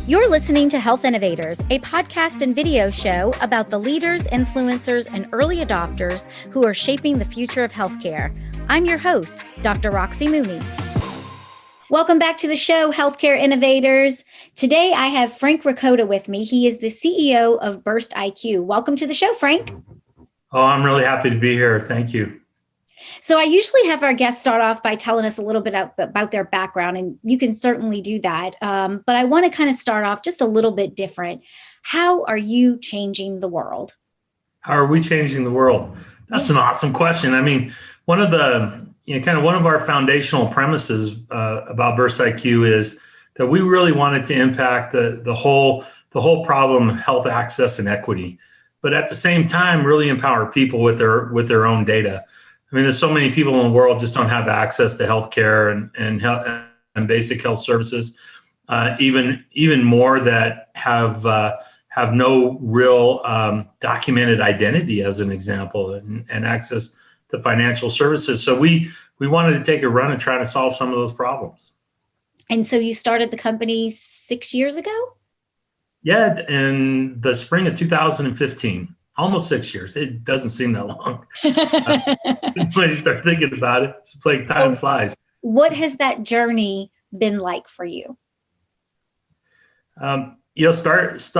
You're listening to Health Innovators, a podcast and video show about the leaders, influencers, and early adopters who are shaping the future of healthcare. I'm your host, Dr. Roxy Mooney. Welcome back to the show, Healthcare Innovators. Today, I have Frank Ricotta with me. He is the CEO of BurstIQ. Welcome to the show, Frank. Oh, I'm really happy to be here. Thank you. So I usually have our guests start off by telling us a little bit about their background, and you can certainly do that. But I want to kind of start off just a little bit different. How are you changing the world? How are we changing the world? That's an awesome question. I mean, one of our foundational premises about BurstIQ is that we really wanted to impact the whole problem of health access and equity, but at the same time, really empower people with their own data. I mean, there's so many people in the world just don't have access to healthcare and basic health services. Even more that have no real documented identity, as an example, and access to financial services. So we wanted to take a run and try to solve some of those problems. And so you started the company 6 years ago? Yeah, in the spring of 2015. Almost 6 years. It doesn't seem that long. When you start thinking about it, it's like time flies. What has that journey been like for you? Startups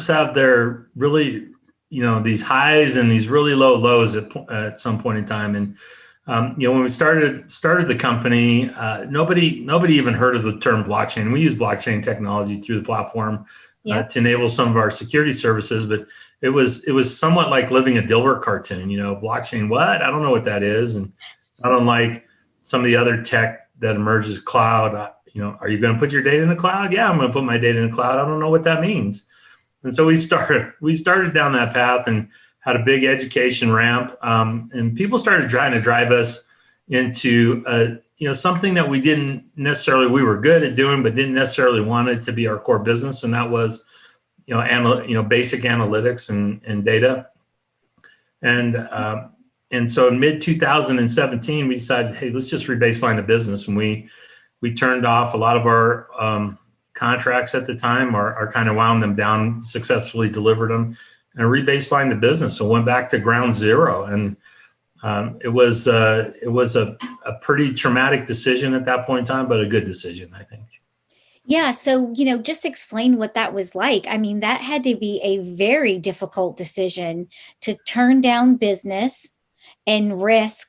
have their really, these highs and these really low lows at some point in time. And when we started the company, nobody even heard of the term blockchain. We use blockchain technology through the platform to enable some of our security services, but it was somewhat like living a Dilbert cartoon. Blockchain, what? I don't know what that is, and I don't like some of the other tech that emerges. Cloud, are you going to put your data in the cloud? Yeah, I'm going to put my data in the cloud. I don't know what that means. And so we started down that path and had a big education ramp, and people started trying to drive us into something that we were good at doing, but didn't necessarily want it to be our core business, and that was basic analytics and data. And so in mid 2017, we decided, hey, let's just rebaseline the business. And we turned off a lot of our contracts at the time, or kind of wound them down, successfully delivered them, and rebaselined the business. So went back to ground zero. And it was a pretty traumatic decision at that point in time, but a good decision, I think. Yeah. So, just explain what that was like. I mean, that had to be a very difficult decision to turn down business and risk,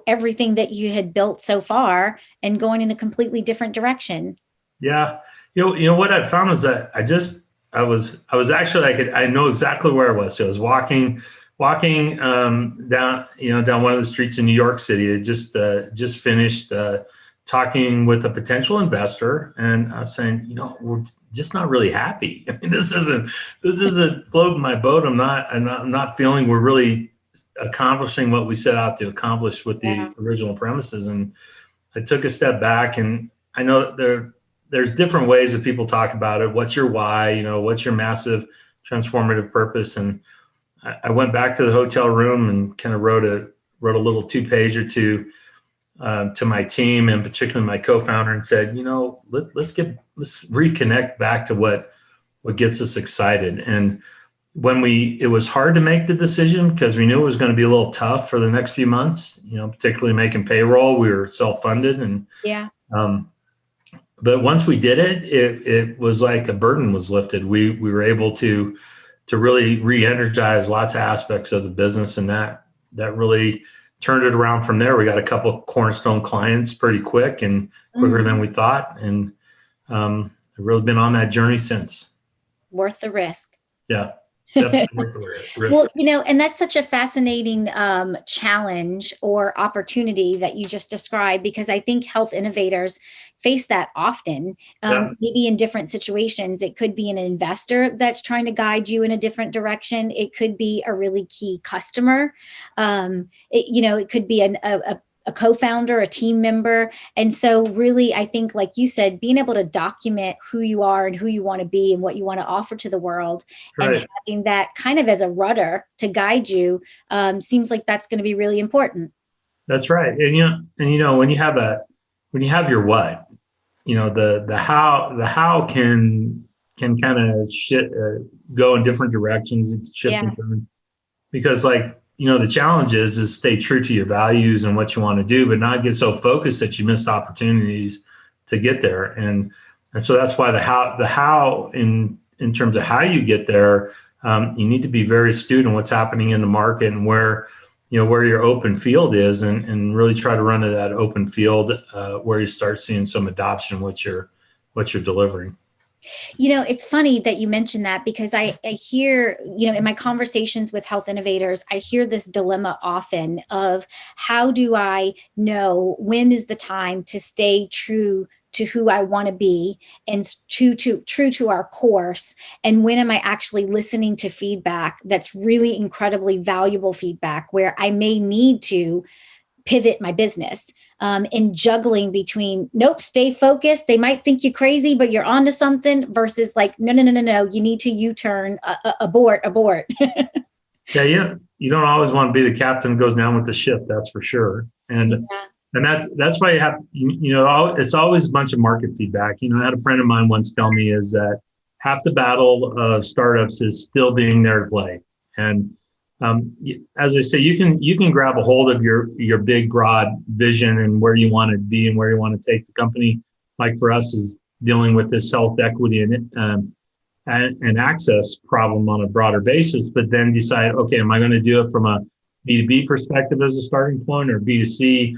everything that you had built so far and going in a completely different direction. Yeah. What I found was that I was actually, I know exactly where I was. So I was walking down one of the streets in New York City. I just finished talking with a potential investor, and I was saying, we're just not really happy. I mean, this isn't floating my boat. I'm not feeling we're really accomplishing what we set out to accomplish with the original premises. And I took a step back, and I know there's different ways that people talk about it. What's your why? What's your massive transformative purpose? And I went back to the hotel room and kind of wrote a little 2-pager to my team, and particularly my co-founder, and said, let's reconnect back to what gets us excited. And it was hard to make the decision because we knew it was going to be a little tough for the next few months, particularly making payroll. We were self-funded, and but once we did it, it was like a burden was lifted. We were able to really re-energize lots of aspects of the business, and that really turned it around from there. We got a couple of cornerstone clients pretty quick and quicker than we thought. And I've really been on that journey since. Worth the risk. Yeah, definitely worth the risk. Well, and that's such a fascinating challenge or opportunity that you just described, because I think health innovators face that often, maybe in different situations. It could be an investor that's trying to guide you in a different direction. It could be a really key customer. It could be a co-founder, a team member. And so really, I think, like you said, being able to document who you are and who you want to be and what you want to offer to the world, and having that kind of as a rudder to guide you, seems like that's going to be really important. That's right. And when you have your what, the how can kind of go in different directions and shift Yeah. and turn, because the challenge is stay true to your values and what you want to do, but not get so focused that you missed opportunities to get there. And so that's why the how in terms of how you get there, you need to be very astute in what's happening in the market and where your open field is, and really try to run to that open field where you start seeing some adoption what you're delivering. It's funny that you mentioned that, because I hear, in my conversations with health innovators, I hear this dilemma often of, how do I know when is the time to stay true to who I want to be and true to our course, and when am I actually listening to feedback that's really incredibly valuable feedback, where I may need to pivot my business, in juggling between, nope, stay focused. They might think you crazy, but you're onto something, versus like, no, you need to U-turn, abort. Yeah. You don't always want to be the captain who goes down with the ship. That's for sure. And that's why you have, it's always a bunch of market feedback. I had a friend of mine once tell me is that half the battle of startups is still being there to play. And as I say, you can grab a hold of your big, broad vision and where you want to be and where you want to take the company. Like for us, is dealing with this health equity and access problem on a broader basis, but then decide, okay, am I going to do it from a B2B perspective as a starting point, or B2C?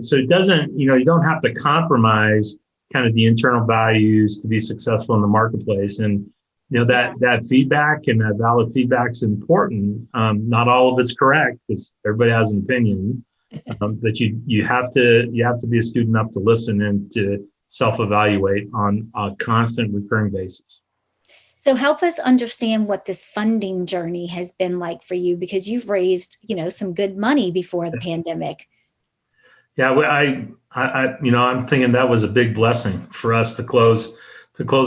So it doesn't, you don't have to compromise kind of the internal values to be successful in the marketplace. And that feedback and that valid feedback is important. Not all of it's correct, because everybody has an opinion, but you have to be astute enough to listen and to self-evaluate on a constant, recurring basis. So help us understand what this funding journey has been like for you, because you've raised, some good money before the pandemic. Yeah, well, I'm thinking that was a big blessing for us to close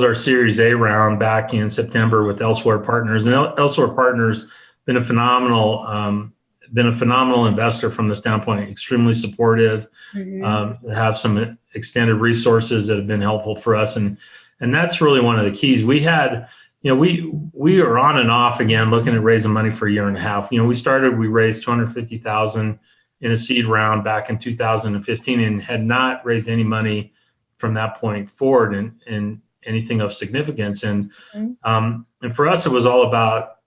our Series A round back in September with Elsewhere Partners. And Elsewhere Partners been a phenomenal investor from the standpoint, extremely supportive. Have some extended resources that have been helpful for us, and that's really one of the keys. We had, we are on and off again looking at raising money for a year and a half. We raised $250,000 in a seed round back in 2015 and had not raised any money from that point forward in anything of significance. And for us, it was all about,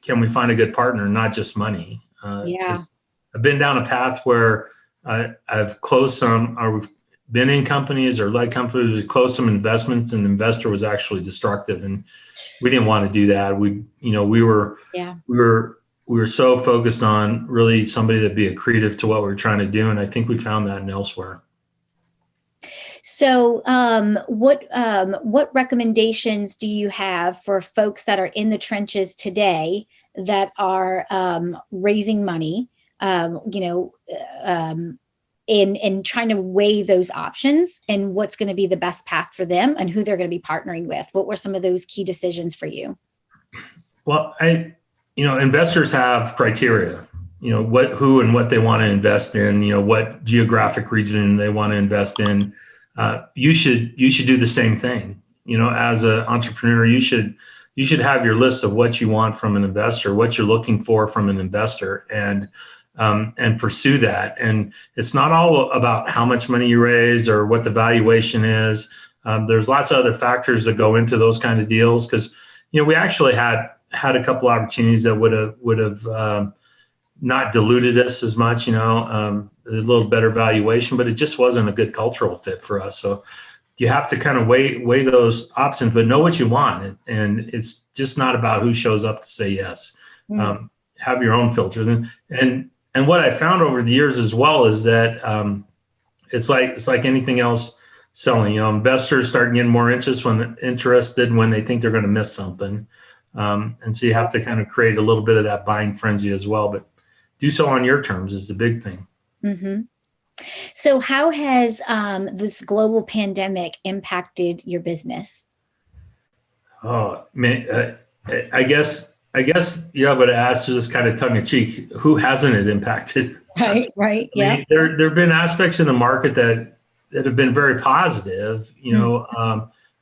can we find a good partner, not just money? I've been down a path where I've closed some, or we've been in companies or led companies, we closed some investments, and the investor was actually destructive, and we didn't want to do that. We were so focused on really somebody that'd be accretive to what we were trying to do, and I think we found that in Elsewhere. So what recommendations do you have for folks that are in the trenches today that are raising money, in trying to weigh those options and what's going to be the best path for them and who they're going to be partnering with? What were some of those key decisions for you? Well, investors have criteria, who and what they want to invest in, what geographic region they want to invest in. You should do the same thing. As an entrepreneur, you should have your list of what you want from an investor, what you're looking for from an investor, and pursue that. And it's not all about how much money you raise or what the valuation is. There's lots of other factors that go into those kind of deals, because we actually had a couple opportunities that would have not diluted us as much, a little better valuation, but it just wasn't a good cultural fit for us. So you have to kind of weigh those options, but know what you want. And it's just not about who shows up to say yes. Have your own filters. And what I found over the years as well is that it's like anything else selling. Investors start getting more interested when they think they're going to miss something. And so you have to kind of create a little bit of that buying frenzy as well, but do so on your terms is the big thing. Mm-hmm. So how has this global pandemic impacted your business? Oh, man, I guess you have to ask, just kind of tongue in cheek, who hasn't it impacted? Right. Yeah. There have been aspects in the market that have been very positive,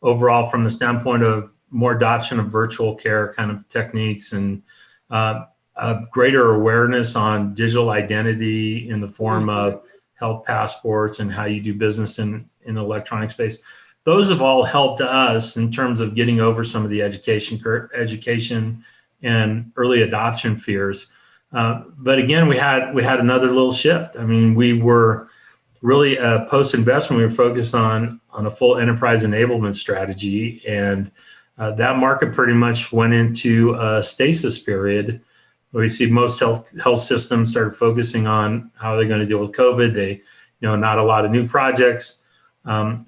overall from the standpoint of more adoption of virtual care kind of techniques and a greater awareness on digital identity in the form of health passports and how you do business in the electronic space. Those have all helped us in terms of getting over some of the education and early adoption fears. But again, we had another little shift. I mean, we were really post-investment, we were focused on a full enterprise enablement strategy, and that market pretty much went into a stasis period. We see most health systems started focusing on how they're going to deal with COVID. They, not a lot of new projects.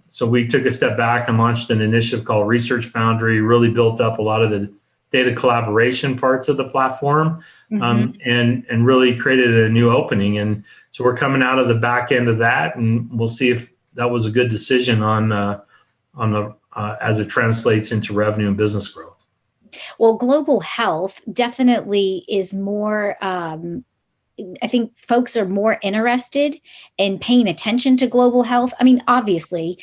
So we took a step back and launched an initiative called Research Foundry, really built up a lot of the data collaboration parts of the platform, and really created a new opening. And so we're coming out of the back end of that, and we'll see if that was a good decision on the as it translates into revenue and business growth. Well, global health definitely is more, I think folks are more interested in paying attention to global health. I mean, obviously,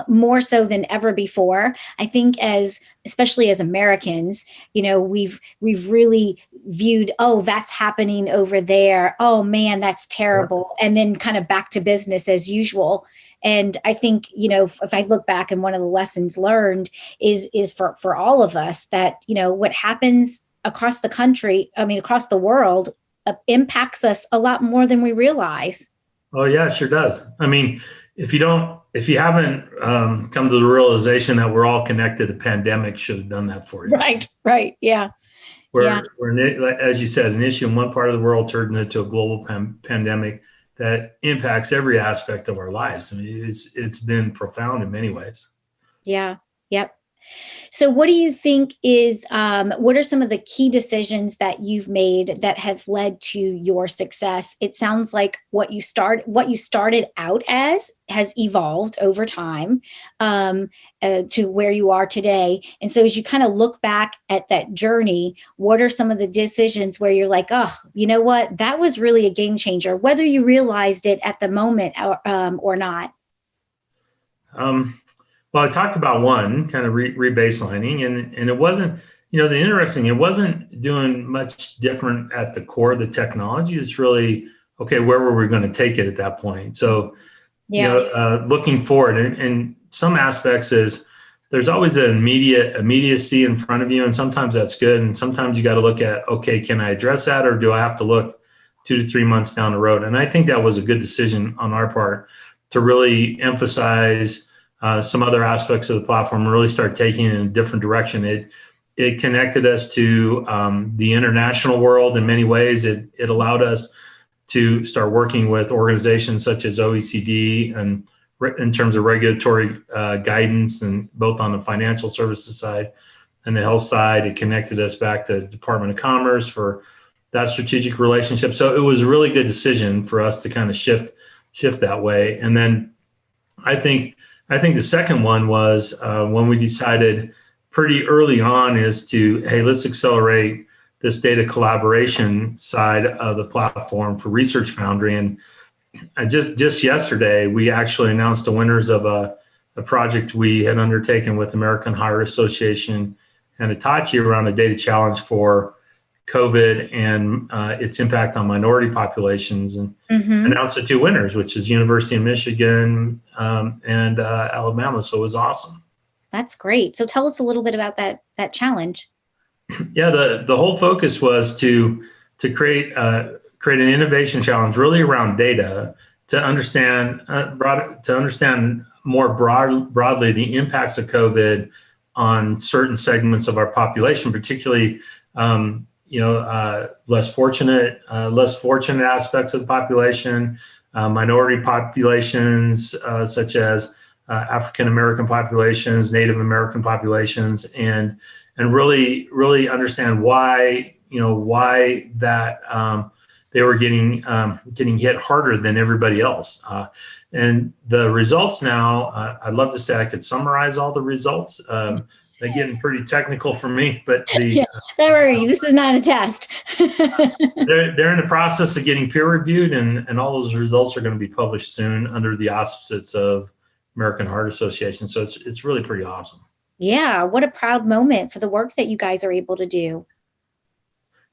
more so than ever before. I think especially as Americans, we've really viewed, oh, that's happening over there. Oh man, that's terrible. And then kind of back to business as usual. And I think, if I look back, and one of the lessons learned is for all of us that, what happens across the country, across the world, impacts us a lot more than we realize. Oh yeah, it sure does. I mean, if you haven't come to the realization that we're all connected, the pandemic should have done that for you. Right. Yeah. Where, as you said, an issue in one part of the world turned into a global pandemic that impacts every aspect of our lives. I mean, it's been profound in many ways. Yeah. Yep. So what do you think what are some of the key decisions that you've made that have led to your success? It sounds like what you started out as has evolved over time to where you are today. And so as you kind of look back at that journey, what are some of the decisions where you're like, oh, you know what, that was really a game changer, whether you realized it at the moment or not? Well, I talked about one kind of rebaselining, and it wasn't, it wasn't doing much different at the core of the technology. It's really, okay, where were we going to take it at that point? So, looking forward, and some aspects is there's always an immediacy in front of you, and sometimes that's good, and sometimes you got to look at, okay, can I address that, or do I have to look 2 to 3 months down the road? And I think that was a good decision on our part to really emphasize some other aspects of the platform and really start taking it in a different direction. It connected us to the international world in many ways. It allowed us to start working with organizations such as OECD and in terms of regulatory guidance, and both on the financial services side and the health side. It connected us back to the Department of Commerce for that strategic relationship. So it was a really good decision for us to kind of shift that way. And then I think the second one was when we decided pretty early on is to, hey, let's accelerate this data collaboration side of the platform for Research Foundry. And just yesterday, we actually announced the winners of a project we had undertaken with American Heart Association and Hitachi around a data challenge for COVID and its impact on minority populations, and announced the 2 winners, which is University of Michigan and Alabama. So it was awesome. That's great. So tell us a little bit about that challenge. Yeah, the whole focus was to create an innovation challenge really around data to understand more broadly the impacts of COVID on certain segments of our population, particularly less fortunate aspects of the population, minority populations such as African American populations, Native American populations, and really understand why that they were getting hit harder than everybody else. And the results now, I'd love to say I could summarize all the results. they're getting pretty technical for me, but Yeah, no worries. This is not a test. they're in the process of getting peer reviewed, and all those results are going to be published soon under the auspices of American Heart Association. So it's really pretty awesome. Yeah, what a proud moment for the work that you guys are able to do.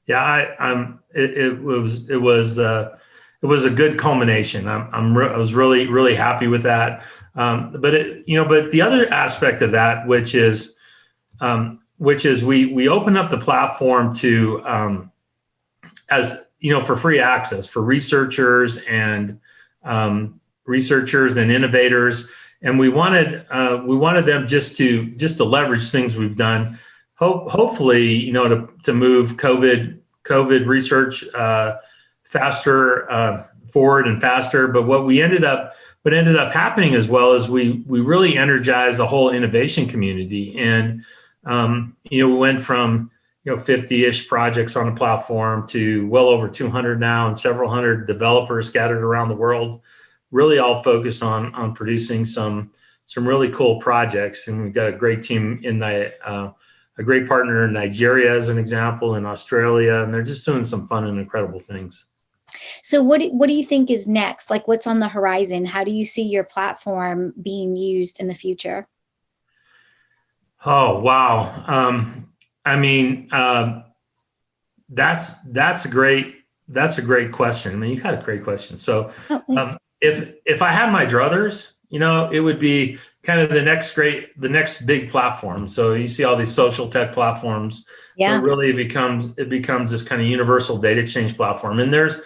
Yeah, it was a good culmination. I was really happy with that. But but the other aspect of that, which is we open up the platform to as for free access for researchers and innovators, and we wanted them just to leverage things we've done. Hopefully, to move COVID research faster forward and faster. But what ended up happening as well is we really energized the whole innovation community, and we went from 50-ish projects on the platform to well over 200 now, and several hundred developers scattered around the world, really all focused on producing some really cool projects. And we've got a great team a great partner in Nigeria, as an example, in Australia, and they're just doing some fun and incredible things. So what do you think is next? Like, what's on the horizon? How do you see your platform being used in the future? Oh, wow. That's a great question. I mean, you had a great question. So if I had my druthers, it would be kind of the next big platform. So you see all these social tech platforms. Yeah. It really becomes this kind of universal data exchange platform. And there's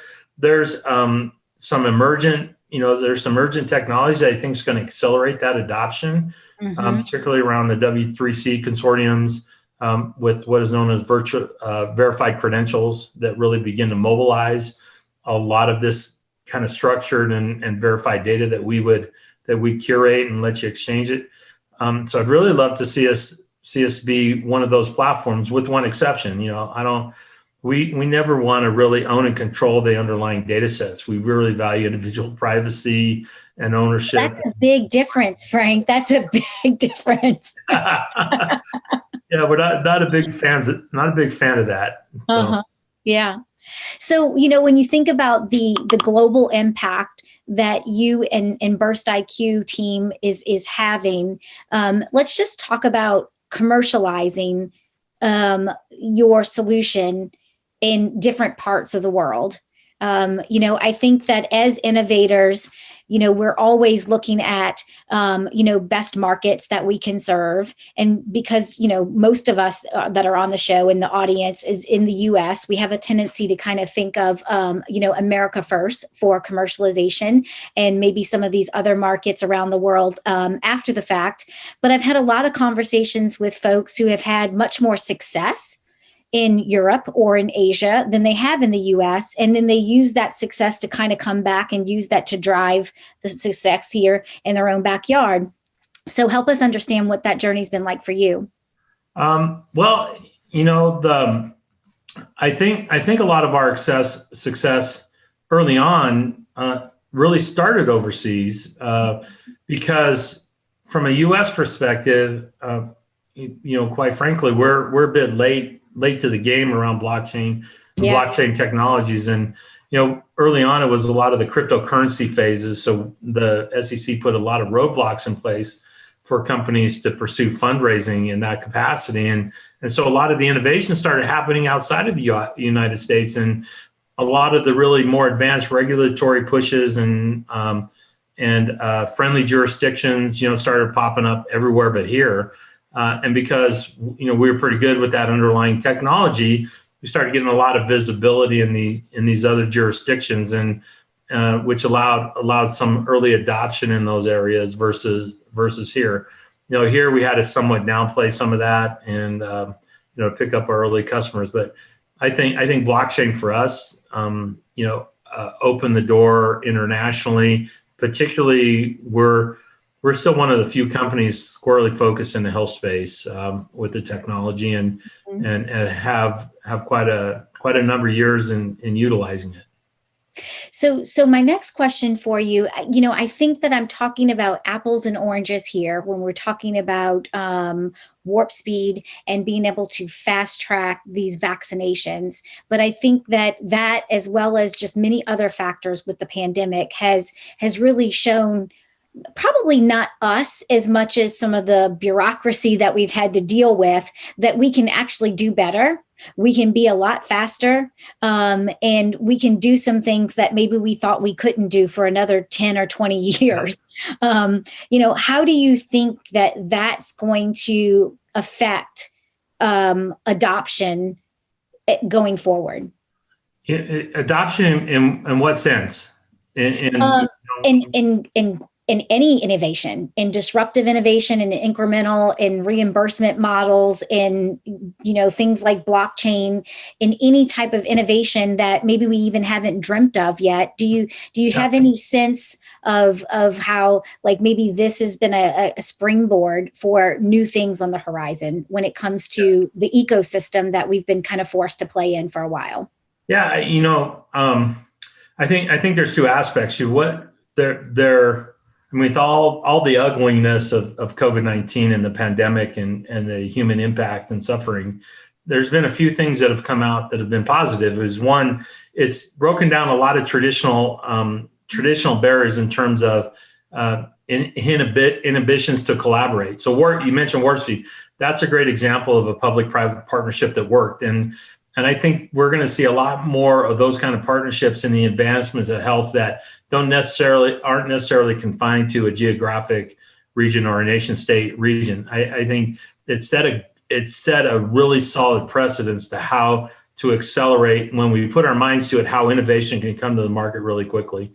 some emergent technology that I think is going to accelerate that adoption, particularly around the W3C consortiums, with what is known as verified credentials that really begin to mobilize a lot of this kind of structured and verified data that we curate and let you exchange it. So I'd really love to see us be one of those platforms, with one exception. We never want to really own and control the underlying data sets. We really value individual privacy and ownership. That's a big difference, Frank. That's a big difference. Yeah, we're not a big fan of that. So. Yeah. So, when you think about the global impact that you and BurstIQ team is having, let's just talk about commercializing your solution in different parts of the world. I think that as innovators, we're always looking at, best markets that we can serve. And because, most of us that are on the show and the audience is in the US, we have a tendency to kind of think of, America first for commercialization, and maybe some of these other markets around the world after the fact. But I've had a lot of conversations with folks who have had much more success in Europe or in Asia than they have in the US. And then they use that success to kind of come back and use that to drive the success here in their own backyard. So help us understand what that journey's been like for you. Well, I think a lot of our success early on really started overseas, because from a US perspective, quite frankly, we're a bit late to the game around blockchain technologies. And early on, it was a lot of the cryptocurrency phases. So the SEC put a lot of roadblocks in place for companies to pursue fundraising in that capacity, and so a lot of the innovation started happening outside of the United States, and a lot of the really more advanced regulatory pushes and friendly jurisdictions started popping up everywhere but here. And because we were pretty good with that underlying technology, we started getting a lot of visibility in these other jurisdictions, and which allowed some early adoption in those areas versus here. Here we had to somewhat downplay some of that and pick up our early customers. But I think blockchain for us, opened the door internationally. Particularly, we're still one of the few companies squarely focused in the health space with the technology, and have quite a number of years in utilizing it. So my next question for you, I think that I'm talking about apples and oranges here when we're talking about warp speed and being able to fast track these vaccinations. But I think that as well as just many other factors with the pandemic has really shown, probably not us as much as some of the bureaucracy that we've had to deal with, that we can actually do better. We can be a lot faster, and we can do some things that maybe we thought we couldn't do for another 10 or 20 years. How do you think that that's going to affect adoption going forward? Adoption in what sense? In any innovation, in disruptive innovation, in incremental, in reimbursement models, in things like blockchain, in any type of innovation that maybe we even haven't dreamt of yet. Do you have any sense of how, like, maybe this has been a springboard for new things on the horizon when it comes to the ecosystem that we've been kind of forced to play in for a while? Yeah, I think there's two aspects. With all the ugliness of COVID-19 and the pandemic and the human impact and suffering, there's been a few things that have come out that have been positive. Is one, it's broken down a lot of traditional barriers in terms of inhibitions to collaborate. So you mentioned warp speed. That's a great example of a public-private partnership that worked. And I think we're going to see a lot more of those kind of partnerships in the advancements of health that aren't necessarily confined to a geographic region or a nation state region. I think it set a really solid precedence to how to accelerate, when we put our minds to it, how innovation can come to the market really quickly.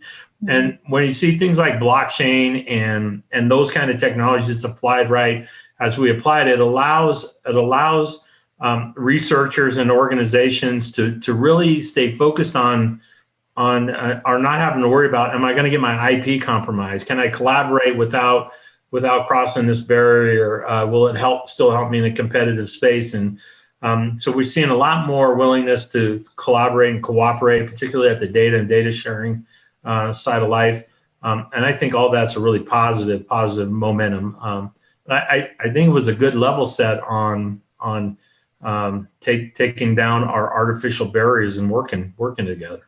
Mm-hmm. And when you see things like blockchain and those kind of technologies applied right, as we apply it, it allows researchers and organizations to really stay focused on are not having to worry about, am I going to get my IP compromised? Can I collaborate without crossing this barrier? Will it still help me in a competitive space? And so we're seeing a lot more willingness to collaborate and cooperate, particularly at the data and data sharing side of life. And I think all that's a really positive momentum. I think it was a good level set on taking down our artificial barriers and working together.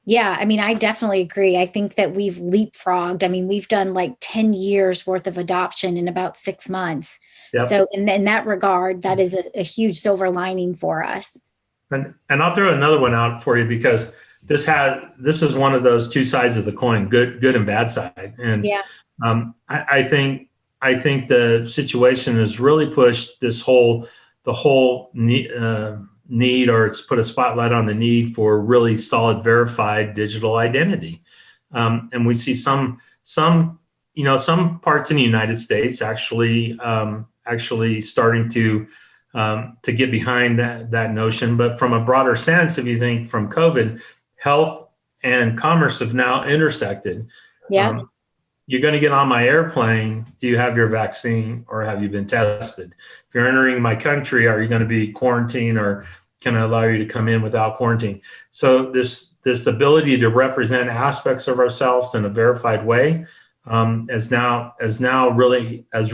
Yeah, I definitely agree. I think that we've leapfrogged. We've done like 10 years worth of adoption in about 6 months. Yep. So in that regard, that is a huge silver lining for us. And I'll throw another one out for you, because this is one of those two sides of the coin, good and bad side. And yeah. I think the situation has really pushed the whole need, or it's put a spotlight on the need for really solid verified digital identity. And we see some parts in the United States actually starting to get behind that notion. But from a broader sense, if you think from COVID, health and commerce have now intersected. Yeah. You're going to get on my airplane. Do you have your vaccine, or have you been tested? If you're entering my country, are you going to be quarantined, or can I allow you to come in without quarantine? So this ability to represent aspects of ourselves in a verified way has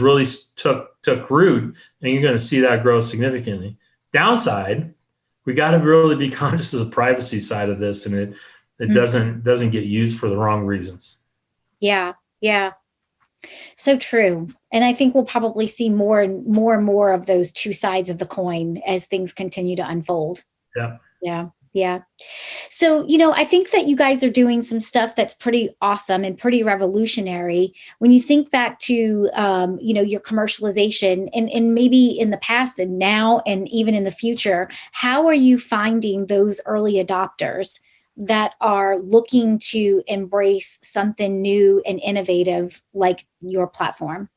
really took root, and you're going to see that grow significantly. Downside, we got to really be conscious of the privacy side of this, and it doesn't get used for the wrong reasons. Yeah. Yeah. So true. And I think we'll probably see more and more of those two sides of the coin as things continue to unfold. Yeah. Yeah. Yeah. So, I think that you guys are doing some stuff that's pretty awesome and pretty revolutionary. When you think back to, your commercialization and maybe in the past and now and even in the future, how are you finding those early adopters that are looking to embrace something new and innovative like your platform?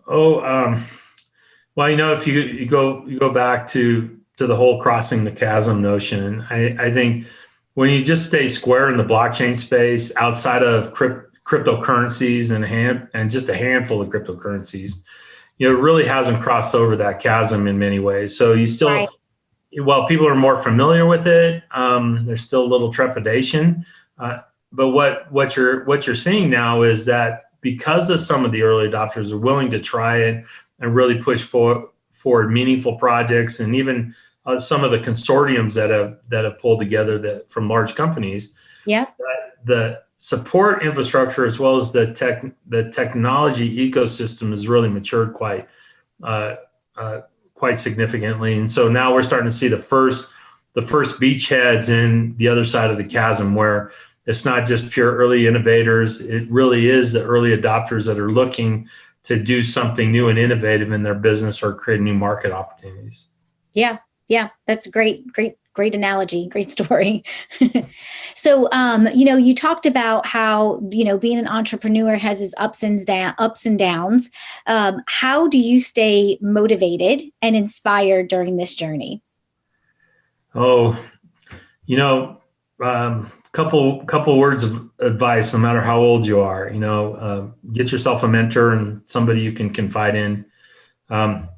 Well, if you go back to the whole crossing the chasm notion, I think when you just stay square in the blockchain space, outside of cryptocurrencies and just a handful of cryptocurrencies, it really hasn't crossed over that chasm in many ways. So you still. Right. well, people are more familiar with it. There's still a little trepidation, but what you're seeing now is that because of some of the early adopters are willing to try it and really push forward meaningful projects, and even some of the consortiums that have pulled together from large companies. Yeah. The support infrastructure as well as the technology ecosystem has really matured quite significantly, and so now we're starting to see the first beachheads in the other side of the chasm, where it's not just pure early innovators. It really is the early adopters that are looking to do something new and innovative in their business or create new market opportunities. Yeah. Yeah. That's great analogy. Great story. So, you talked about how, being an entrepreneur has its ups and downs. How do you stay motivated and inspired during this journey? Oh, couple words of advice, no matter how old you are. Get yourself a mentor and somebody you can confide in.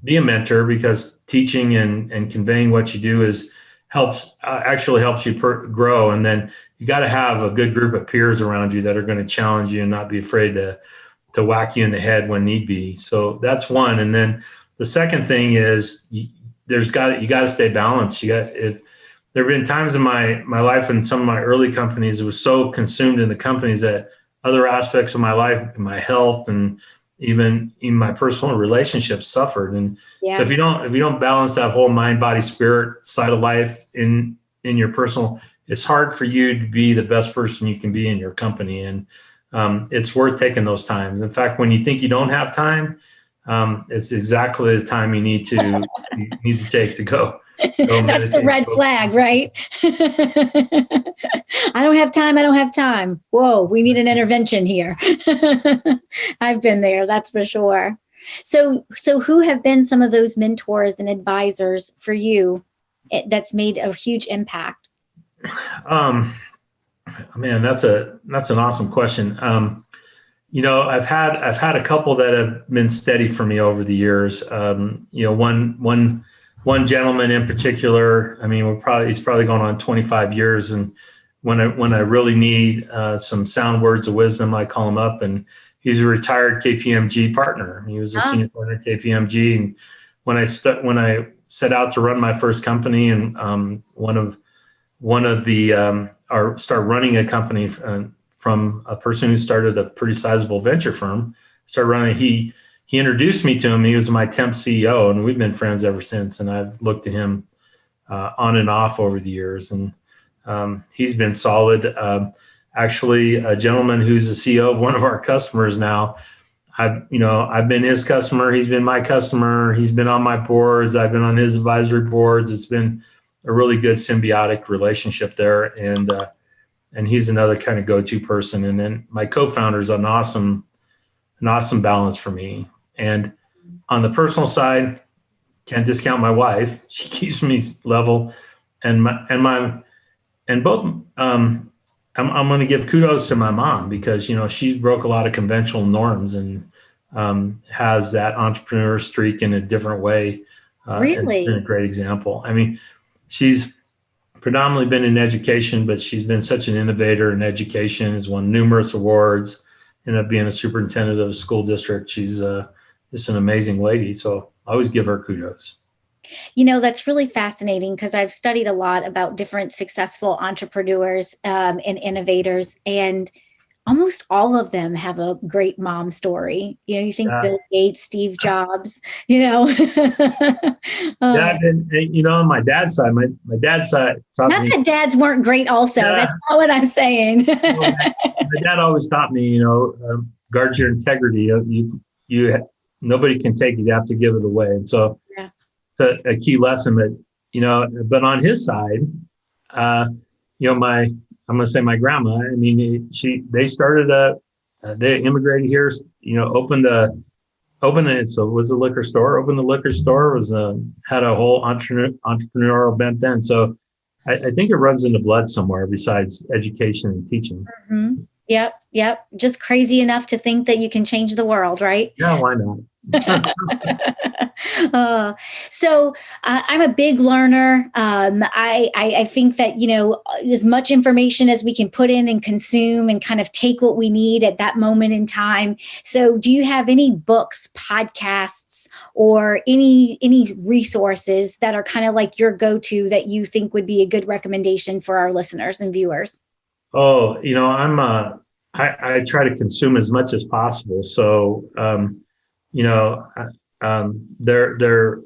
Be a mentor, because teaching and conveying what you do actually helps you grow. And then you got to have a good group of peers around you that are going to challenge you and not be afraid to whack you in the head when need be. So that's one. And then the second thing is you got to stay balanced. There have been times in my life in some of my early companies, it was so consumed in the companies that other aspects of my life, my health, and even in my personal relationships suffered. And so if you don't balance that whole mind, body, spirit side of life in your personal, it's hard for you to be the best person you can be in your company. And it's worth taking those times. In fact, when you think you don't have time, it's exactly the time you need to take to go. That's the red flag, right? I don't have time. Whoa, we need an intervention here. I've been there, that's for sure. So who have been some of those mentors and advisors for you that's made a huge impact? Man, that's an awesome question. I've had a couple that have been steady for me over the years. One gentleman in particular, he's probably going on 25 years. And when I really need some sound words of wisdom, I call him up, and he's a retired KPMG partner. He was a senior partner at KPMG. And when I set out to run my first company, and start running a company from a person who started a pretty sizable venture firm, he introduced me to him. He was my temp CEO, and we've been friends ever since. And I've looked to him on and off over the years, and he's been solid. Actually, a gentleman who's the CEO of one of our customers now. I've been his customer. He's been my customer. He's been on my boards. I've been on his advisory boards. It's been a really good symbiotic relationship there, and he's another kind of go-to person. And then my co-founder is an awesome balance for me. And on the personal side, can't discount my wife. She keeps me level, I'm going to give kudos to my mom, because she broke a lot of conventional norms and has that entrepreneur streak in a different way. Really? And a great example. She's predominantly been in education, but she's been such an innovator in education, has won numerous awards, ended up being a superintendent of a school district. She's just an amazing lady. So I always give her kudos. That's really fascinating, because I've studied a lot about different successful entrepreneurs and innovators, and almost all of them have a great mom story. You think Bill Gates, Steve Jobs, on my dad's side, my dad's side taught me. Not that dads weren't great also. Yeah. That's not what I'm saying. My dad always taught me, guard your integrity. Nobody can take it. You have to give it away. And so it's a key lesson that, but on his side, I'm going to say my grandma, they started they immigrated here, opened it. So it was a liquor store, opened the liquor store, had a whole entrepreneurial bent then. So I think it runs in the blood somewhere besides education and teaching. Mm-hmm. Yep. Just crazy enough to think that you can change the world, right? Yeah, why not? Uh, so I'm a big learner. I think that, as much information as we can put in and consume and kind of take what we need at that moment in time. So do you have any books, podcasts, or any resources that are kind of like your go-to that you think would be a good recommendation for our listeners and viewers? Oh, I try to consume as much as possible. So, there,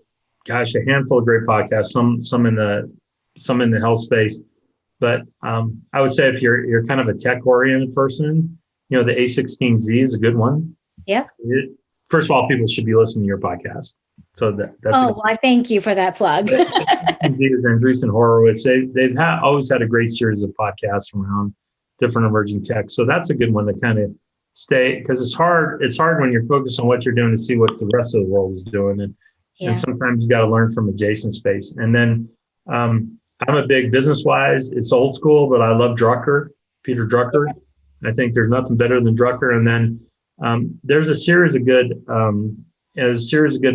gosh, a handful of great podcasts, some in the health space. But I would say if you're kind of a tech oriented person, the A16Z is a good one. Yeah. First of all, people should be listening to your podcast. So that's well, I thank you for that plug. Is Andreessen Horowitz. They've always had a great series of podcasts around different emerging tech. So that's a good one to kind of stay, because it's hard when you're focused on what you're doing to see what the rest of the world is doing. And sometimes you got to learn from adjacent space. And then I'm a big business-wise, it's old school, but I love Peter Drucker. I think there's nothing better than Drucker. And then there's a series of good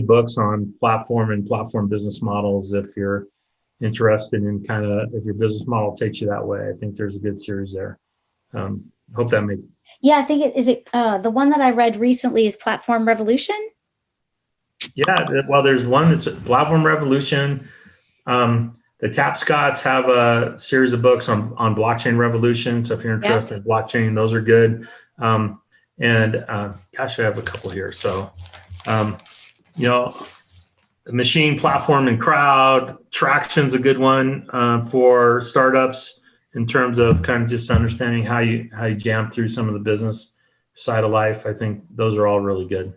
books on platform and platform business models. If you're interested in if your business model takes you that way, I think there's a good series there. Hope that makes. Yeah, I think the one that I read recently is Platform Revolution. Yeah, well, there's one that's Platform Revolution. The Tapscotts have a series of books on blockchain revolution. So if you're interested in blockchain, those are good. Gosh, I have a couple here. So, machine, platform, and crowd. Traction's a good one for startups in terms of kind of just understanding how you jam through some of the business side of life. I think those are all really good.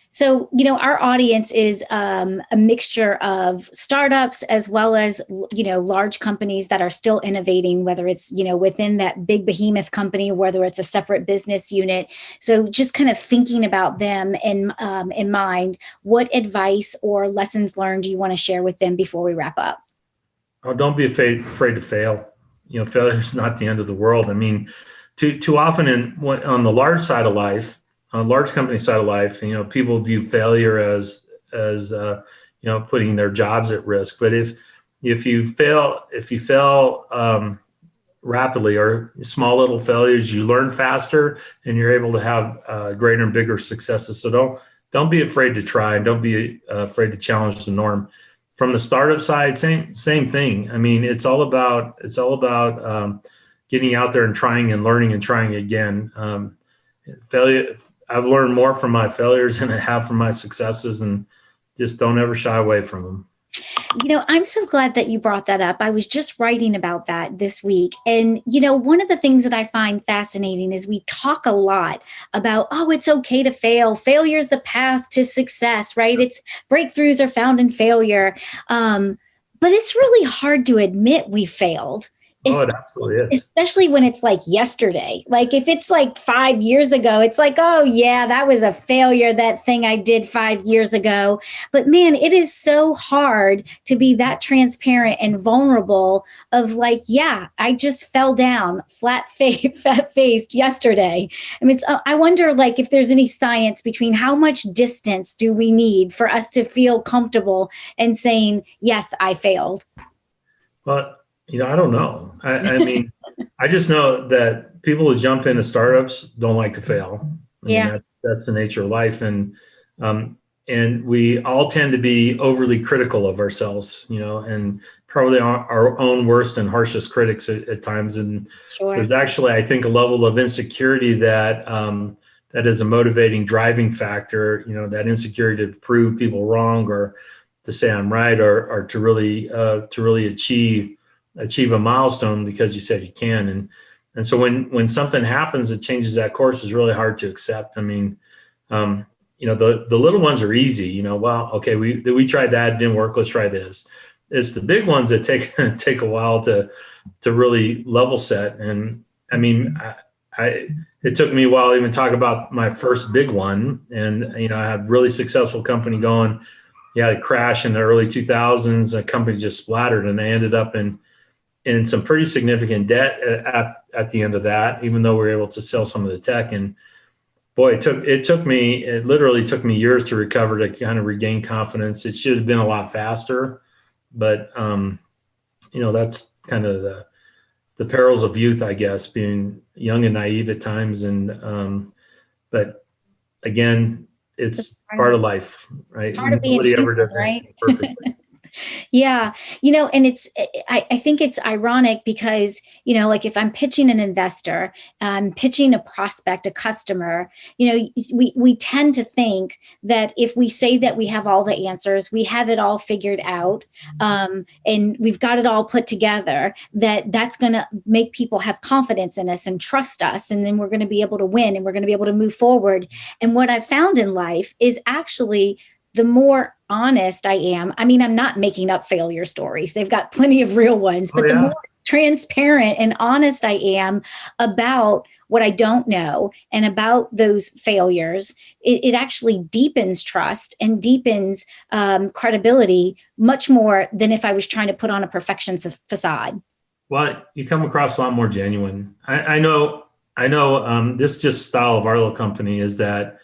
So, our audience is a mixture of startups as well as, large companies that are still innovating, whether it's, within that big behemoth company, or whether it's a separate business unit. So just kind of thinking about them in mind, what advice or lessons learned do you want to share with them before we wrap up? Oh, don't be afraid to fail. Failure is not the end of the world. I mean, too often on the large side of life, on a large company side of life, people view failure as putting their jobs at risk. But if you fail rapidly, or small little failures, you learn faster and you're able to have greater and bigger successes. So don't be afraid to try, and don't be afraid to challenge the norm. From the startup side, same thing. I mean, it's all about getting out there and trying and learning and trying again. Failure. I've learned more from my failures than I have from my successes, and just don't ever shy away from them. I'm so glad that you brought that up. I was just writing about that this week. And, one of the things that I find fascinating is we talk a lot about, it's okay to fail. Failure is the path to success, right? It's breakthroughs are found in failure. But it's really hard to admit we failed. It absolutely is. Especially when it's like yesterday. Like if it's like 5 years ago, it's like, oh yeah, that was a failure, that thing I did 5 years ago. But man, it is so hard to be that transparent and vulnerable of like, yeah, I just fell down fat-faced yesterday. I mean, I wonder like if there's any science between how much distance do we need for us to feel comfortable and saying, yes, I failed. Well, I don't know. I mean, I just know that people who jump into startups don't like to fail. I mean, that's the nature of life. And we all tend to be overly critical of ourselves, and probably our own worst and harshest critics at times. And there's actually, I think, a level of insecurity that is a motivating driving factor, that insecurity to prove people wrong, or to say I'm right, or to really achieve a milestone because you said you can. And so when something happens that changes that course, is really hard to accept. I mean, the little ones are easy, well, okay, we tried that, it didn't work, let's try this. It's the big ones that take a while to really level set. And I mean, it took me a while to even talk about my first big one. And, I had a really successful company going. Yeah, it crashed in the early 2000s. A company just splattered, and they ended up in some pretty significant debt at the end of that, even though we were able to sell some of the tech. And boy, it literally took me years to recover, to kind of regain confidence. It should have been a lot faster, but that's kind of the perils of youth, I guess, being young and naive at times. And but again, it's part of life, right? Part of being Nobody ever human, does right? anything perfectly. Yeah. And I think it's ironic because, like if I'm pitching an investor, pitching a prospect, a customer, we tend to think that if we say that we have all the answers, we have it all figured out, and we've got it all put together, that's going to make people have confidence in us and trust us. And then we're going to be able to win and we're going to be able to move forward. And what I've found in life is actually the more honest I am, I'm not making up failure stories. They've got plenty of real ones, but the more transparent and honest I am about what I don't know and about those failures, it actually deepens trust and deepens credibility much more than if I was trying to put on a perfection facade. Well, you come across a lot more genuine. I know. This just style of our little company is that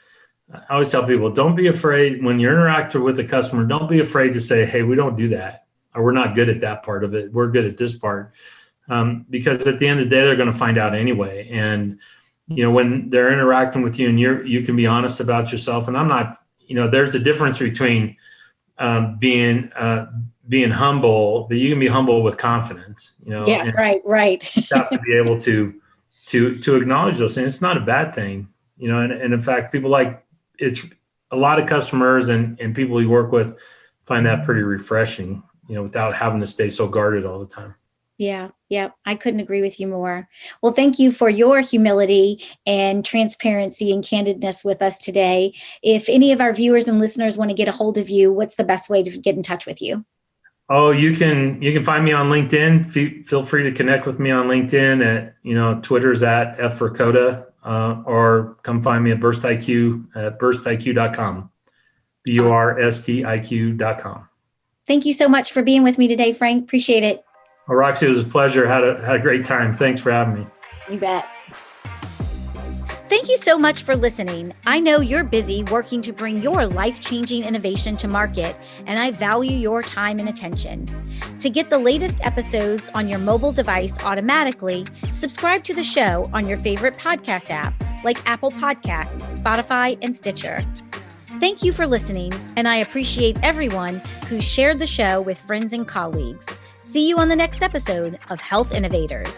I always tell people, don't be afraid when you're interacting with a customer. Don't be afraid to say, hey, we don't do that, or we're not good at that part of it. We're good at this part. Because at the end of the day, they're going to find out anyway. And, when they're interacting with you and you can be honest about yourself. And I'm not, there's a difference between being humble, but you can be humble with confidence, Yeah, right. You have to be able to acknowledge those things. It's not a bad thing, and in fact, people it's a lot of customers and people you work with find that pretty refreshing, without having to stay so guarded all the time. Yeah. I couldn't agree with you more. Well, thank you for your humility and transparency and candidness with us today. If any of our viewers and listeners want to get a hold of you, what's the best way to get in touch with you? Oh, you can find me on LinkedIn. Feel free to connect with me on LinkedIn at, Twitter's at FRicotta, or come find me at BurstIQ at burstiq.com, BURSTIQ.com. Thank you so much for being with me today, Frank. Appreciate it. Well, Roxy, it was a pleasure. Had a great time. Thanks for having me. You bet. Thank you so much for listening. I know you're busy working to bring your life-changing innovation to market, and I value your time and attention. To get the latest episodes on your mobile device automatically, subscribe to the show on your favorite podcast app like Apple Podcasts, Spotify, and Stitcher. Thank you for listening, and I appreciate everyone who shared the show with friends and colleagues. See you on the next episode of Health Innovators.